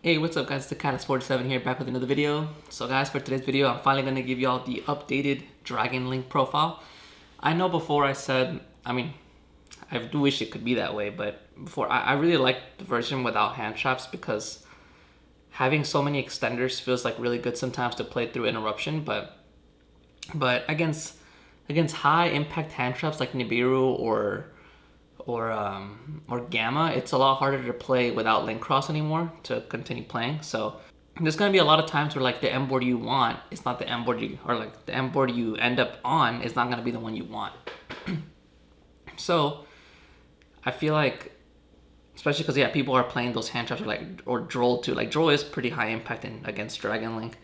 Hey, what's up guys, it's the Catalyst47 here, back with another video. So guys, for today's video, I'm finally going to give you all the updated Dragon Link profile. I know before I said, I do wish it could be that way, but before, I really like the version without hand traps because having so many extenders feels like really good sometimes to play through interruption, but against high impact hand traps like Nibiru or Gamma, it's a lot harder to play without Link Cross anymore to continue playing. So there's gonna be a lot of times where like the M board you want is not the M board you, or like the M board you end up on is not gonna be the one you want. So I feel like, especially because people are playing those hand traps or Droll too. Like Droll is pretty high impact against Dragon Link,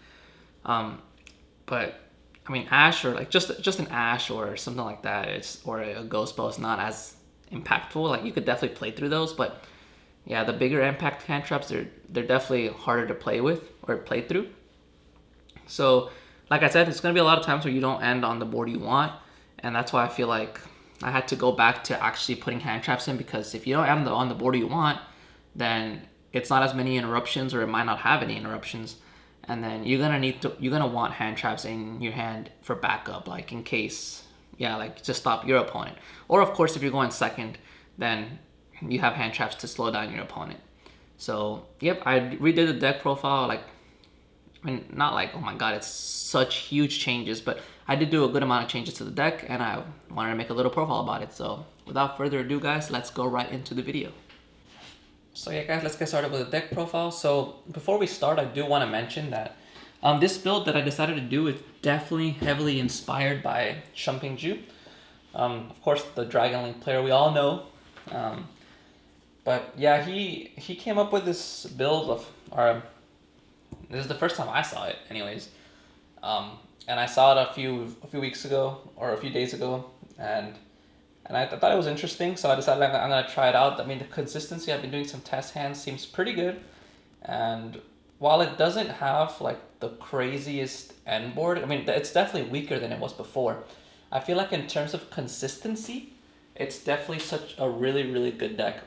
but I mean Ash or like just an Ash or something like that, or a Ghost Bow is not as impactful. Like you could definitely play through those, but yeah, the bigger impact hand traps, they're definitely harder to play with or play through. So like I said, it's gonna be a lot of times where you don't end on the board you want, and that's why I feel like I had to go back to actually putting hand traps in, because if you don't end on the board you want, then it's not as many interruptions, or it might not have any interruptions, and then you're gonna want hand traps in your hand for backup, like in case, like to stop your opponent. Or of course, if you're going second, then you have hand traps to slow down your opponent. So yep, I redid the deck profile. Like, I mean, not like, oh my god, it's such huge changes, but I did do a good amount of changes to the deck, and I wanted to make a little profile about it. So without further ado guys, let's go right into the video. So yeah guys, let's get started with the deck profile. So before we start, I do want to mention that this build that I decided to do is definitely heavily inspired by Shunping. Of course, the Dragon Link player we all know. But yeah, he came up with this build of, this is the first time I saw it anyways. And I saw it a few weeks ago, or a few days ago, and I thought it was interesting, so I decided I'm gonna try it out. I mean, the consistency, I've been doing some test hands, seems pretty good. And while it doesn't have like the craziest end board, I mean, it's definitely weaker than it was before. I feel like in terms of consistency, it's definitely such a really, really good deck.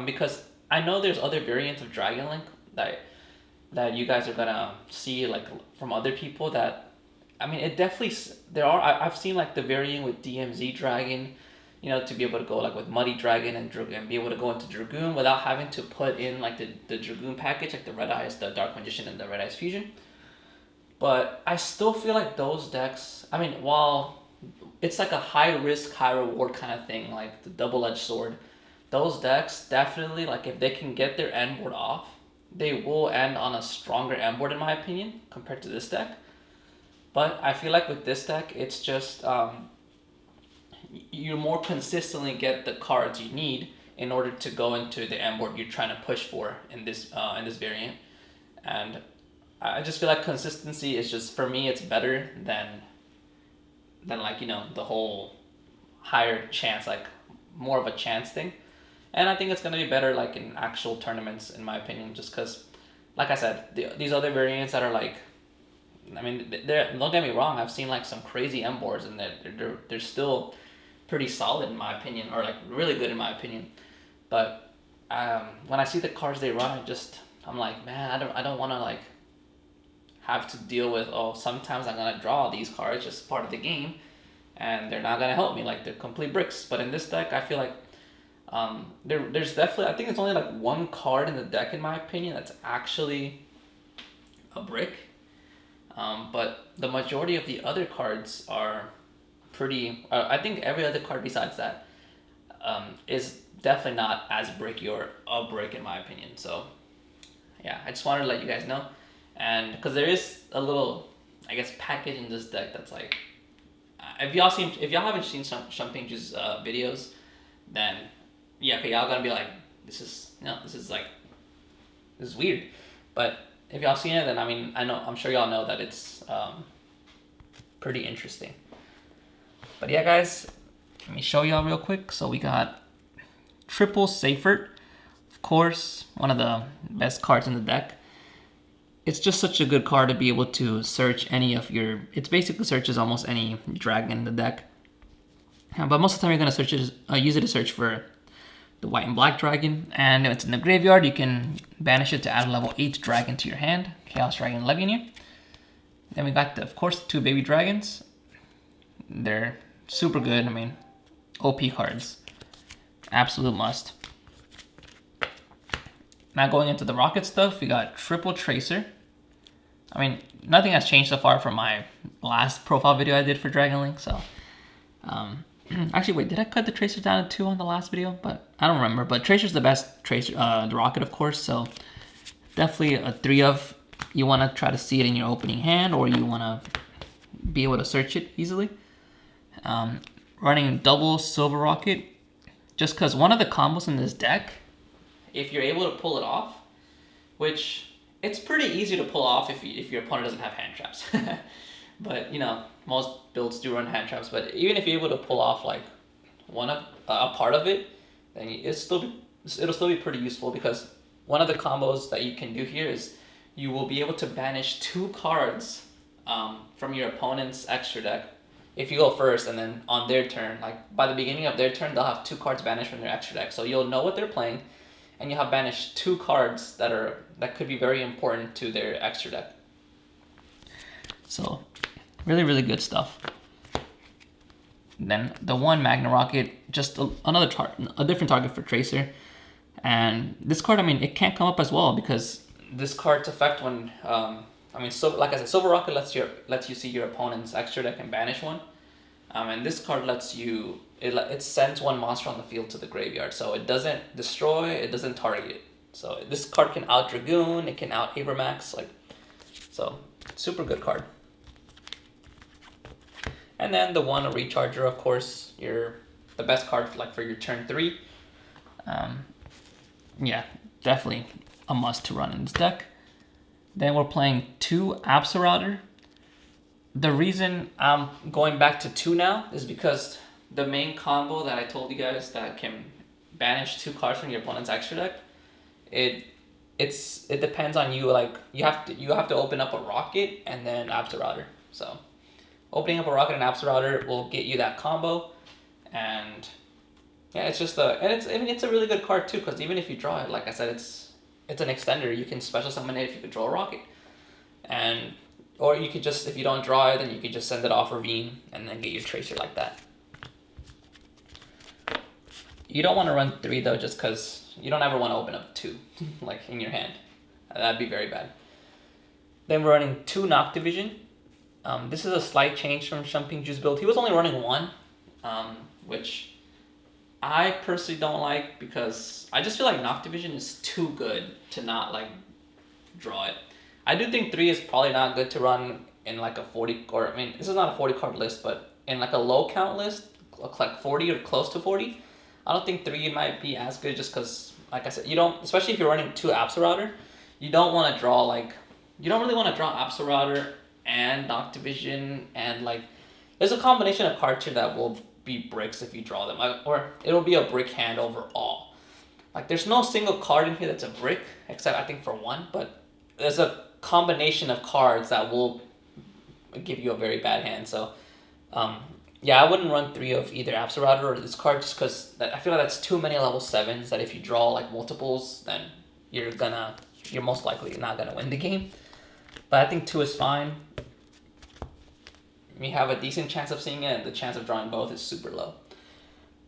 Because I know there's other variants of Dragon Link that you guys are gonna see like from other people that, I mean, it definitely, I've seen like the variant with DMZ Dragon, to be able to go like with Muddy Dragon and be able to go into Dragoon without having to put in like the Dragoon package, like the Red Eyes, the Dark Magician, and the Red Eyes Fusion. But I still feel like those decks, I mean, while it's like a high risk, high reward kind of thing, like the double-edged sword, those decks definitely, like if they can get their end board off, they will end on a stronger end board in my opinion compared to this deck. But I feel like with this deck, it's just you more consistently get the cards you need in order to go into the end board you're trying to push for in this variant. And I just feel like consistency is just, for me, it's better than like, the whole higher chance, like more of a chance thing. And I think it's gonna be better like in actual tournaments, in my opinion, just because, like I said, these other variants that are like, I mean, don't get me wrong, I've seen like some crazy M boards, and they're still pretty solid in my opinion, or like really good in my opinion. But when I see the cards they run, I'm like, man, I don't want to like have to deal with, oh, sometimes I'm gonna draw these cards, just part of the game, and they're not gonna help me, like they're complete bricks. But in this deck, I feel like there's definitely, I think it's only like one card in the deck in my opinion that's actually a brick. But the majority of the other cards are pretty, I think every other card besides that is definitely not as bricky or a brick in my opinion. So yeah, I just wanted to let you guys know. And because there is a little, I guess, package in this deck that's like, if y'all haven't seen Shunping's videos, then yeah, okay, y'all gonna be like, this is weird. But if y'all seen it, then I mean, I'm sure y'all know that it's pretty interesting. But yeah guys, let me show y'all real quick. So we got triple Seifert, of course, one of the best cards in the deck. It's just such a good card to be able to search any of your, it basically searches almost any dragon in the deck. But most of the time you're gonna use it to search for the white and black dragon. And if it's in the graveyard, you can banish it to add a level 8 dragon to your hand. Chaos Dragon Legionnaire. Then we got, of course, the 2 baby dragons. They're super good. I mean, OP cards. Absolute must. Now going into the rocket stuff, we got triple Tracer. I mean, nothing has changed so far from my last profile video I did for Dragon Link, so... actually, wait, did I cut the Tracer down to 2 on the last video? But I don't remember. But Tracer's the best Tracer, the rocket, of course, so... Definitely a 3 of. You want to try to see it in your opening hand, or you want to be able to search it easily. Running double Silver Rocket, just because one of the combos in this deck, if you're able to pull it off, which it's pretty easy to pull off if your opponent doesn't have hand traps. But you know, most builds do run hand traps. But even if you're able to pull off like a part of it, then it'll still be pretty useful, because one of the combos that you can do here is you will be able to banish 2 cards from your opponent's extra deck if you go first, and then on their turn, like by the beginning of their turn, they'll have 2 cards banished from their extra deck. So you'll know what they're playing, and you'll have banished 2 cards that could be very important to their extra deck. So really, really good stuff. Then the 1 Magna Rocket, just a different target for Tracer. And this card, I mean, it can't come up as well, because this card's effect when, so like I said, Silver Rocket lets you see your opponent's extra deck and banish 1. And this card lets you, it sends 1 monster on the field to the graveyard. So it doesn't destroy, it doesn't target. So this card can out Dragoon, it can out Abramax, so super good card. And then the 1 Recharger, of course, the best card for your turn 3. Yeah, definitely a must to run in this deck. Then we're playing 2 Absolrouter. The reason I'm going back to 2 now is because the main combo that I told you guys that can banish 2 cards from your opponent's extra deck, it depends on you. Like you have to open up a Rocket and then Absolrouter. So opening up a Rocket and Absolrouter will get you that combo, and yeah, it's a really good card too, because even if you draw it, like I said, it's an extender. You can special summon it if you could draw a Rocket, or you could just, if you don't draw it, then you could just send it off Ravine and then get your Tracer like that. You don't want to run 3 though, just because you don't ever want to open up 2 like in your hand. That'd be very bad. Then we're running 2 Noctivision. This is a slight change from Shunping Juice build. He was only running 1, which I personally don't like, because I just feel like Noctivision is too good to not draw it. I do think 3 is probably not good to run in a 40, or I mean, this is not a 40 card list, but in a low count list, like 40 or close to 40, I don't think 3 might be as good, just because, like I said, you don't, especially if you're running 2 Absolrouter, you don't want to draw you don't really want to draw Absolrouter and Noctivision, and there's a combination of cards here that will be bricks if you draw them, or it'll be a brick hand overall. There's no single card in here that's a brick, except I think for 1, but there's a combination of cards that will give you a very bad hand. So yeah, I wouldn't run 3 of either Absolrouter or this card, just because I feel like that's too many level 7s that if you draw multiples, then you're most likely not gonna win the game. But I think 2 is fine. We have a decent chance of seeing it, and the chance of drawing both is super low.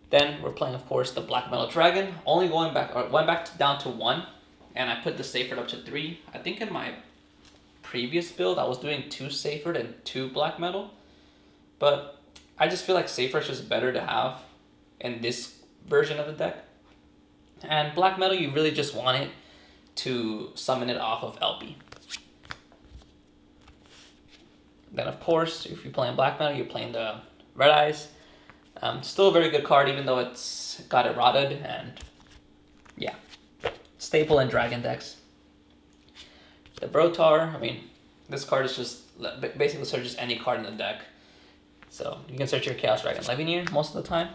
Then we're playing, of course, the Black Metal Dragon. Went back down to 1, and I put the Saferd up to 3. I think in my previous build I was doing 2 Saferd and 2 Black Metal, but I just feel like Saferd is just better to have in this version of the deck. And Black Metal, you really just want it to summon it off of LP. Then, of course, if you're playing Black Metal, you're playing the Red Eyes. Still a very good card, even though it's got eroded, and yeah, staple in Dragon decks. The Brotar, I mean, this card is just basically searches any card in the deck. So you can search your Chaos Dragon Legionnaire most of the time.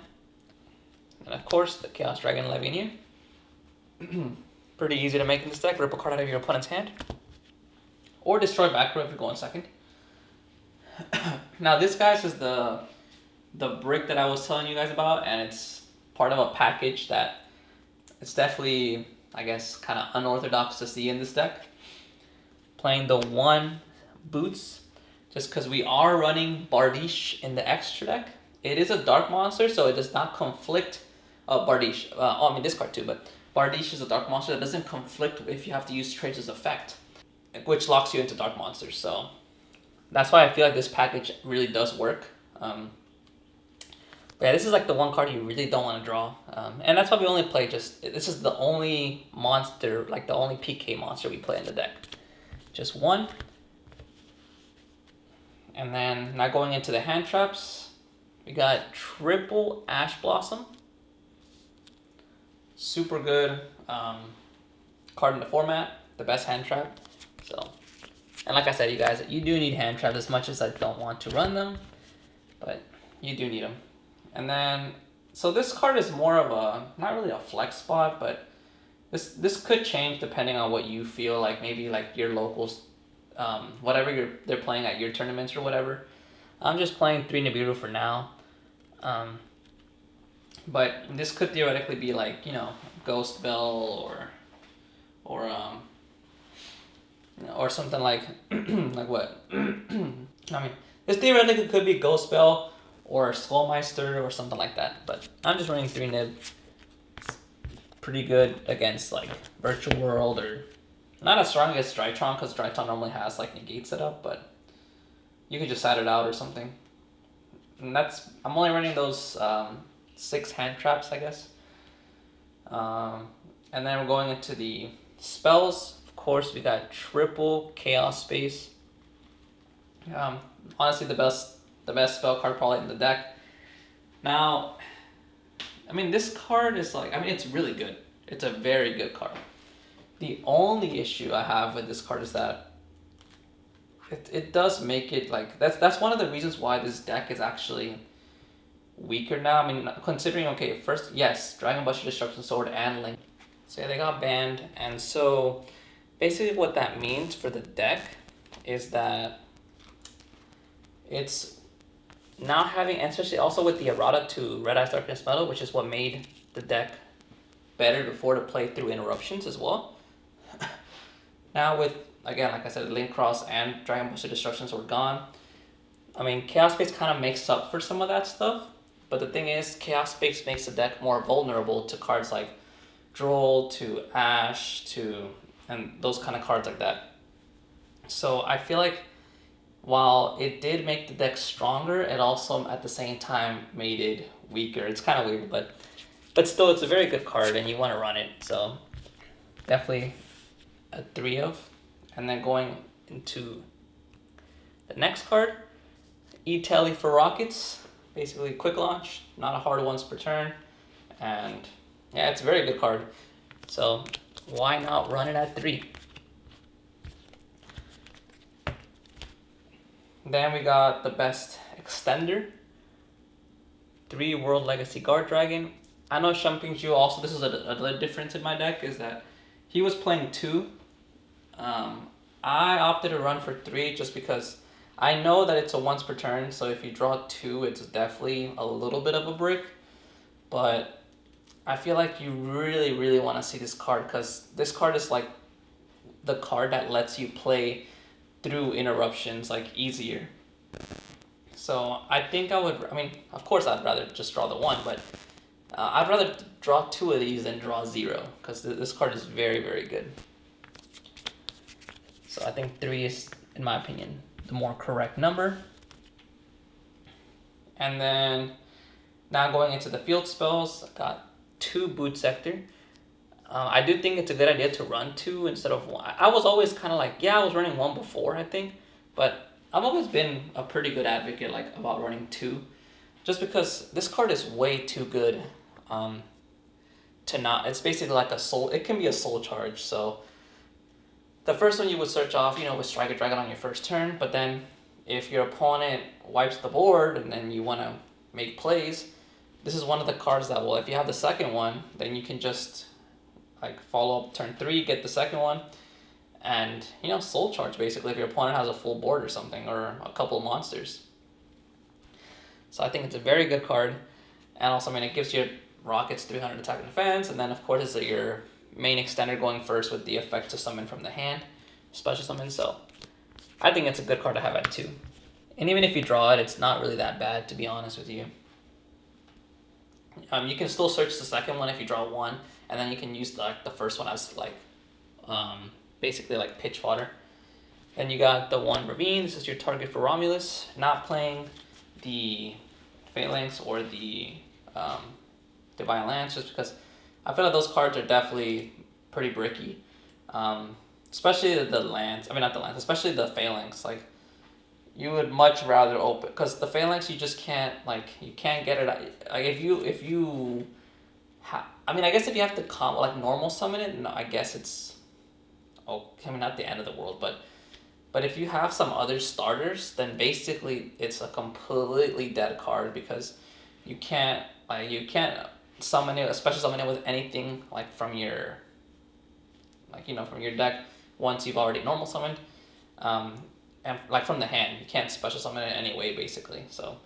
And of course, the Chaos Dragon Legionnaire. Pretty easy to make in this deck. Rip a card out of your opponent's hand, or destroy back row if you're going second. Now this, guys, is the brick that I was telling you guys about, and it's part of a package that it's definitely, I guess, kind of unorthodox to see in this deck. Playing the 1 boots, just because we are running Bardiche in the extra deck. It is a dark monster, so it does not conflict. Bardiche, I mean this card too, but Bardiche is a dark monster that doesn't conflict if you have to use Trace's effect, which locks you into dark monsters. So that's why I feel like this package really does work. But yeah, this is like the one card you really don't want to draw, and that's why we only play this is the only monster, like the only PK monster we play in the deck. Just 1. And then now going into the hand traps, we got triple Ash Blossom. Super good card in the format, the best hand trap. So, and like I said, you guys, you do need hand traps as much as I don't want to run them, but you do need them. And then, so this card is more of a, not really a flex spot, but this could change depending on what you feel like, maybe like your locals, whatever they're playing at your tournaments or whatever. I'm just playing 3 Nibiru for now. But this could theoretically be like, you know, Ghost Bell or something like like what? I mean, this theoretically could be Ghost Bell or Skullmeister or something like that. But I'm just running 3 Nib. It's pretty good against like Virtual World, or not as strong against Drytron, because Drytron normally has like negate set up, but you could just side it out or something. And I'm only running those 6 hand traps, I guess. And then we're going into the spells. Of course, we got triple Chaos Space. Honestly, the best spell card probably in the deck. Now, I mean, this card is like, I mean, it's really good. It's a very good card. The only issue I have with this card is that it does make it like, that's one of the reasons why this deck is actually weaker now. I mean, considering, okay, first, yes, Dragon Buster, Destruction Sword, and Link. So yeah, they got banned. And so basically what that means for the deck is that it's now having, and especially also with the errata to Red Eyes Darkness Metal, which is what made the deck better before to play through interruptions as well. Now with, again, like I said, Link Cross and Dragon Buster Destruction Sword gone, I mean, Chaos Space kind of makes up for some of that stuff. But the thing is, Chaos Space makes the deck more vulnerable to cards like Droll, to Ash, and those kind of cards like that. So I feel like while it did make the deck stronger, it also at the same time made it weaker. It's kind of weird, but still, it's a very good card, and you want to run it. So definitely a 3 of. And then going into the next card, E-Tele for Rockets. Basically quick launch, not a hard once per turn, and yeah, it's a very good card. So why not run it at 3? Then we got the best extender, 3 World Legacy Guard Dragon. I know Shunping Ju also, this is a little difference in my deck, is that he was playing 2. I opted to run for 3 just because I know that it's a once per turn, so if you draw 2, it's definitely a little bit of a brick. But I feel like you really, really want to see this card, because this card is like the card that lets you play through interruptions like easier. So I think I mean, of course I'd rather just draw the 1, but I'd rather draw 2 of these than draw 0, because this card is very, very good. So I think 3 is, in my opinion, the more correct number. And then now going into the field spells, I got 2 Boot Sector. I do think it's a good idea to run 2 instead of 1. I was always kind of like, yeah, I was running 1 before, I think, but I've always been a pretty good advocate like about running 2, just because this card is way too good to not. It's basically like a soul. It can be a soul charge. So the first one you would search off, you know, with Strike a Dragon on your first turn, but then if your opponent wipes the board and then you want to make plays, this is one of the cards that will, if you have the second one, then you can just like follow up turn 3, get the second one, and, you know, soul charge basically if your opponent has a full board or something, or a couple of monsters. So I think it's a very good card, and also, I mean, it gives you rockets 300 attack and defense, and then of course it's your main extender going first with the effect to summon from the hand, special summon. So I think it's a good card to have at 2. And even if you draw it, it's not really that bad, to be honest with you. You can still search the second one if you draw 1, and then you can use the first one as like basically like pitch fodder. Then you got the 1 Ravine. This is your target for Romulus. Not playing the Phalanx or the Divine Lance, just because I feel like those cards are definitely pretty bricky. Especially the Lance. I mean, not the Lance. Especially the Phalanx. Like, you would much rather open, because the Phalanx you just can't, like, you can't get it. Like, I mean, I guess if you have to like normal summon it, no, I guess it's, I mean, not the end of the world, but if you have some other starters, then basically it's a completely dead card, because you can't summon it, especially summon it with anything like from your, like, you know, from your deck once you've already normal summoned. And like from the hand, you can't special summon it anyway, basically. So,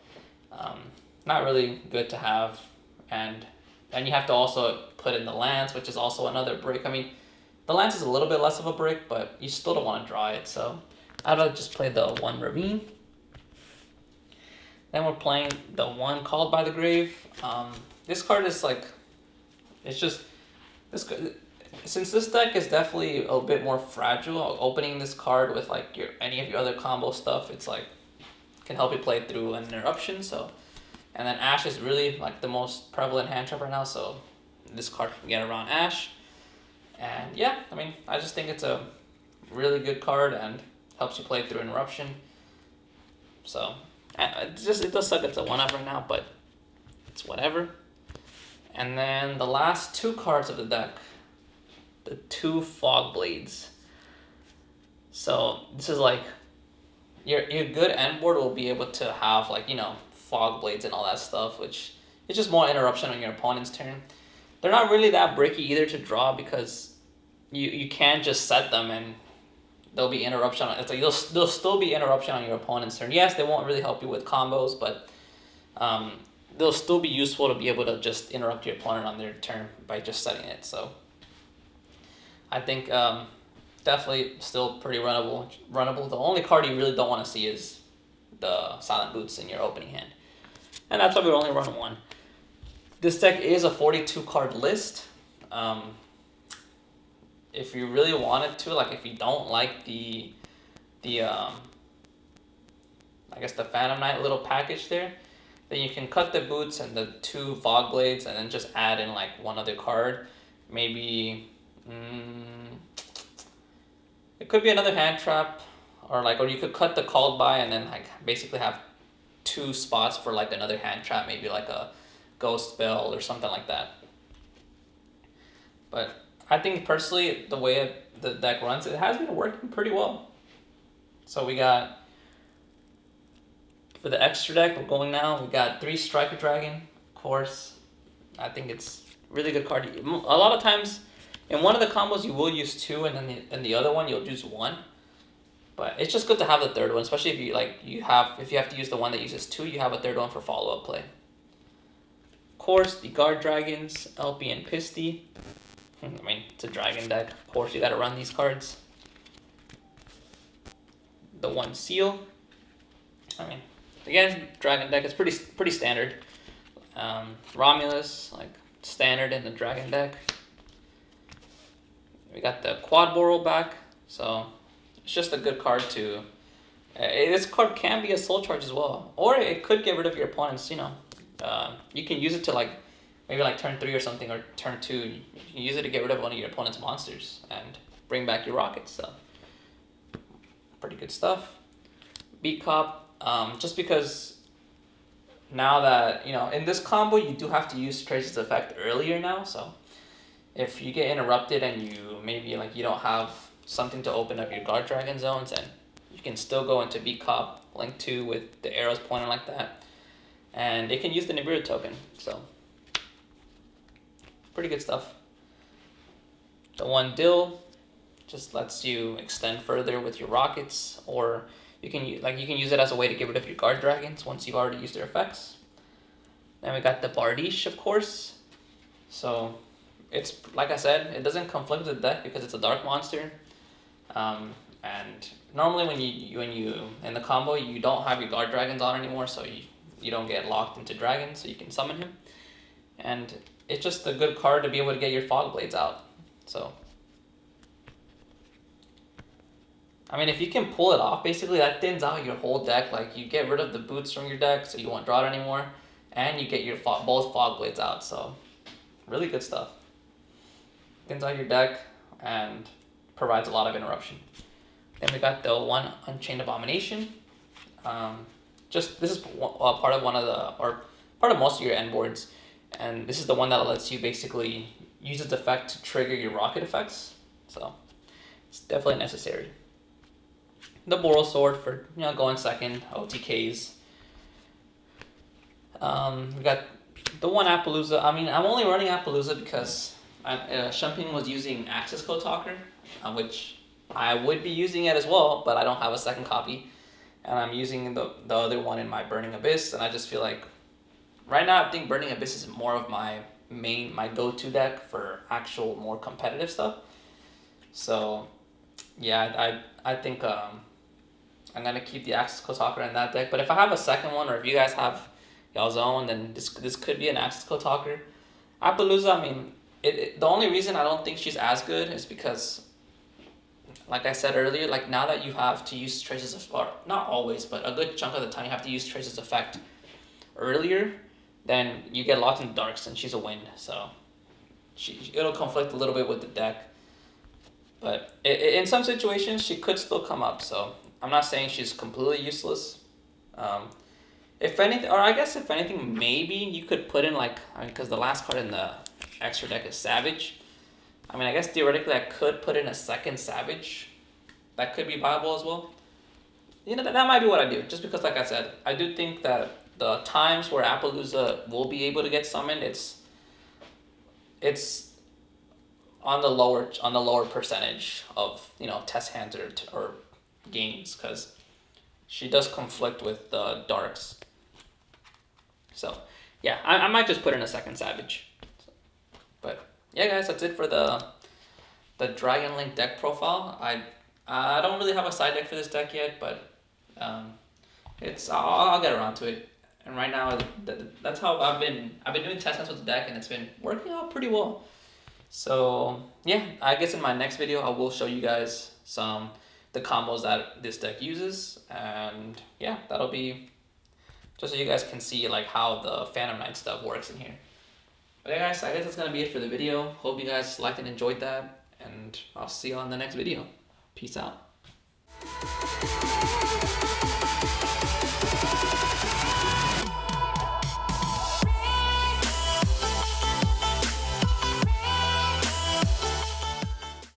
not really good to have. And you have to also put in the Lance, which is also another brick. I mean, the Lance is a little bit less of a brick, but you still don't want to draw it. So, I'd rather just play the 1 Ravine. Then we're playing the 1 Called by the Grave. This card is like, it's just, since this deck is definitely a bit more fragile, opening this card with like any of your other combo stuff, it's like, can help you play through an interruption. So, and then Ash is really like the most prevalent hand trap right now, so this card can get around Ash. And yeah, I mean, I just think it's a really good card and helps you play through interruption. So, it does suck it's a 1-up right now, but it's whatever. And then the last 2 cards of the deck, the 2 Fog Blades. So this is like, your good end board will be able to have, like, you know, Fog Blades and all that stuff, which is just more interruption on your opponent's turn. They're not really that bricky either to draw, because you can't just set them and there'll be interruption. It's like there'll still be interruption on your opponent's turn. Yes, they won't really help you with combos, but they'll still be useful to be able to just interrupt your opponent on their turn by just setting it. So I think definitely still pretty runnable. The only card you really don't want to see is the Silent Boots in your opening hand. And that's why we only run 1. This deck is a 42 card list. If you really wanted to, like if you don't like the I guess the Phantom Knight little package there, then you can cut the boots and the 2 Fog Blades and then just add in like one other card. Maybe it could be another hand trap, or you could cut the Called By and then like basically have 2 spots for like another hand trap, maybe like a Ghost Spell or something like that. But I think personally, the way the deck runs, it has been working pretty well. So we got, for the extra deck, we're going now, we got 3 Striker Dragon, of course. I think it's really good card. A lot of times, in one of the combos, you will use 2, and then in the other one, you'll use 1. But it's just good to have the third one, especially if you have to use the one that uses 2, you have a third one for follow-up play. Of course, the Guard Dragons, LP and Pisty. I mean, it's a dragon deck. Of course, you got to run these cards. The 1 Seal. I mean, again, dragon deck is pretty standard. Romulus, like standard in the dragon deck. We got the Quad Boral back, so it's just a good card to. This card can be a soul charge as well, or it could get rid of your opponent's. You know, you can use it to like. Maybe like turn 3 or something, or turn 2, you can use it to get rid of one of your opponent's monsters and bring back your rockets. So, pretty good stuff. Beat Cop, just because now that, you know, in this combo, you do have to use Trace's effect earlier now. So, if you get interrupted and you maybe like you don't have something to open up your Guard Dragon zones, and you can still go into Beat Cop, Link 2 with the arrows pointing like that. And it can use the Nibiru token, so. Pretty good stuff. The 1 Dill just lets you extend further with your rockets, or you can use it as a way to get rid of your Guard Dragons once you've already used their effects. Then we got the Bardiche, of course. So it's like I said, it doesn't conflict with the deck because it's a dark monster. And normally when you in the combo you don't have your guard dragons on anymore, so you don't get locked into dragons, so you can summon him. And it's just a good card to be able to get your fog blades out. So I mean, if you can pull it off, basically that thins out your whole deck. Like, you get rid of the boots from your deck, so you won't draw it anymore, and you get your both fog blades out. So really good stuff. Thins out your deck and provides a lot of interruption. Then we got the one Unchained Abomination. Just this is part of one of the or part of most of your end boards, and this is the one that lets you basically use its effect to trigger your rocket effects. So it's definitely necessary. The Boral Sword for going second OTKs. We got the one Appaloosa. I mean, I'm only running Appaloosa because Shunping was using Access Code Talker, which I would be using it as well, but I don't have a second copy, and I'm using the other one in my Burning Abyss, and I just feel like right now I think Burning Abyss is more of my go-to deck for actual more competitive stuff. So yeah, I think I'm gonna keep the Access Code Talker in that deck. But if I have a second one, or if you guys have y'all's own, then this could be an Access Code Talker. Appaloosa, I mean, the only reason I don't think she's as good is because, like I said earlier, like now that you have to use Traces of, or not always, but a good chunk of the time you have to use Traces Effect earlier, then you get locked in darks, and she's a wind, so it'll conflict a little bit with the deck. But in some situations, she could still come up, so I'm not saying she's completely useless. If anything, or I guess if anything, maybe you could put in because the last card in the extra deck is Savage. I mean, I guess theoretically I could put in a second Savage. That could be viable as well. That might be what I do, just because, like I said, I do think that the times where Appaloosa will be able to get summoned, it's on the lower percentage of test hands or games, because she does conflict with the darks. So yeah, I might just put in a second Savage. But yeah, guys, that's it for the Dragon Link deck profile. I don't really have a side deck for this deck yet, but I'll get around to it. And right now, that's how I've been doing test hands with the deck, and it's been working out pretty well. So yeah, I guess in my next video I will show you guys the combos that this deck uses, and yeah, that'll be just so you guys can see like how the Phantom Knight stuff works in here. But yeah, guys, I guess that's gonna be it for the video. Hope you guys liked and enjoyed that, and I'll see you on the next video. Peace out.